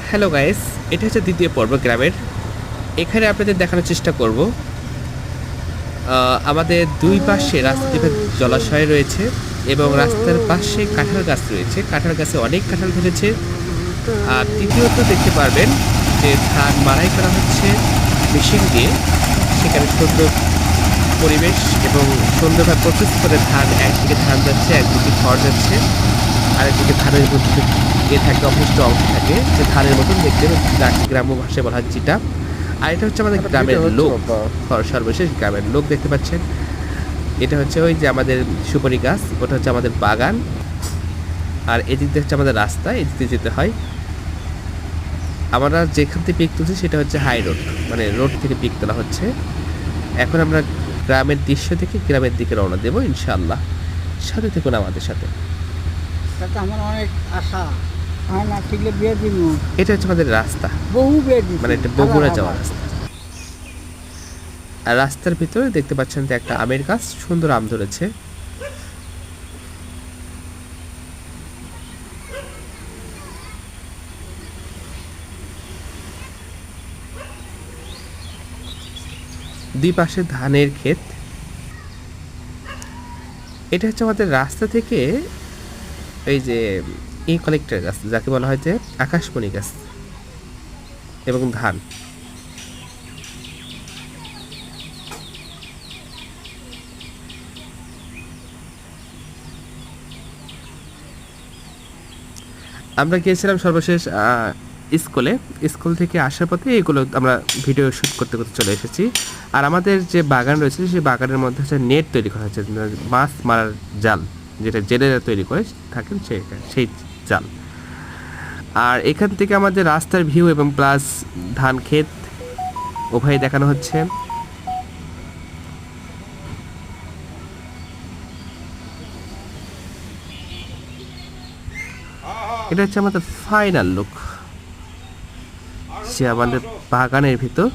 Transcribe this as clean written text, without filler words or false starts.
Hello guys, এটা হচ্ছে দ্বিতীয় পর্ব গ্রামের। এখানে আপনাদের দেখানোর চেষ্টা করব আমাদের দুই পাশে রাস্তা দুই পাশে জলাশয় রয়েছে এবং রাস্তার পাশে কাঁঠাল গাছ রয়েছে। কাঁঠাল গাছে অনেক কাঁঠাল ধরেছে। আর তৃতীয়ত দেখতে পারবেন যে ধান মাড়াই করা হচ্ছে মেশিন দিয়ে। সেখানে সুন্দর পরিবেশ এবং সুন্দরভাবে প্রসেস করে ধান, একদিকে ধান যাচ্ছে, একদিকে খড় যাচ্ছে, আরেকদিকে ধানের মধ্যে থাকে অবশিষ্ট অংশ থাকে, যে ধানের মতন দেখতে, যাকে গ্রাম্য ভাষায় বলা হয় চিটা। আর এটা হচ্ছে আমাদের গ্রামের লোক, সর্বশেষ গ্রামের লোক দেখতে পাচ্ছেন। এটা হচ্ছে ওই যে আমাদের সুপারি গাছ, ওটা হচ্ছে আমাদের বাগান। আর এদিক দিয়ে হচ্ছে আমাদের রাস্তা, এদিক দিয়ে যেতে হয়। আমরা যেখান থেকে পিক তুলছি সেটা হচ্ছে হাই রোড, মানে রোড থেকে পিক তোলা হচ্ছে। এখন আমরা গ্রামের দৃশ্য থেকে গ্রামের দিকে রওনা দেবো ইনশাআল্লাহ। সাথে থাকুন আমাদের সাথে। তাতে আমার অনেক আশা। আমার না ঠিকলে বিয়ে দিব। এটা হচ্ছে আমাদের রাস্তা, বহু বিয়ে দিব, মানে এটা বগুড়া যাওয়ার রাস্তা। আর রাস্তার ভিতরে দেখতে পাচ্ছেন যে একটা আমের গাছ, সুন্দর আম ধরেছে। দুই পাশে ধানের ক্ষেত। এটা হচ্ছে আমাদের রাস্তা থেকে এই যে এই কালেক্টর গাছ, যাকে বলা হয় যে আকাশমণি গাছ, এবং ধান। আমরা গিয়েছিলাম সর্বশেষ স্কুলে। স্কুল থেকে আসার পথে এগুলো আমরা ভিডিও শ্যুট করতে করতে চলে এসেছি। আর আমাদের যে বাগান রয়েছে সেই বাগানের মধ্যে হচ্ছে নেট তৈরি করা হচ্ছে, মাছ মারার জাল, যেটা জেলেরা তৈরি করে থাকেন সেই জাল। আর এখান থেকে আমাদের রাস্তার ভিউ এবং প্লাস ধান ক্ষেত উভয় দেখানো হচ্ছে। এটা হচ্ছে আমাদের ফাইনাল লুক, সে আমাদের বাগানের ভিতর।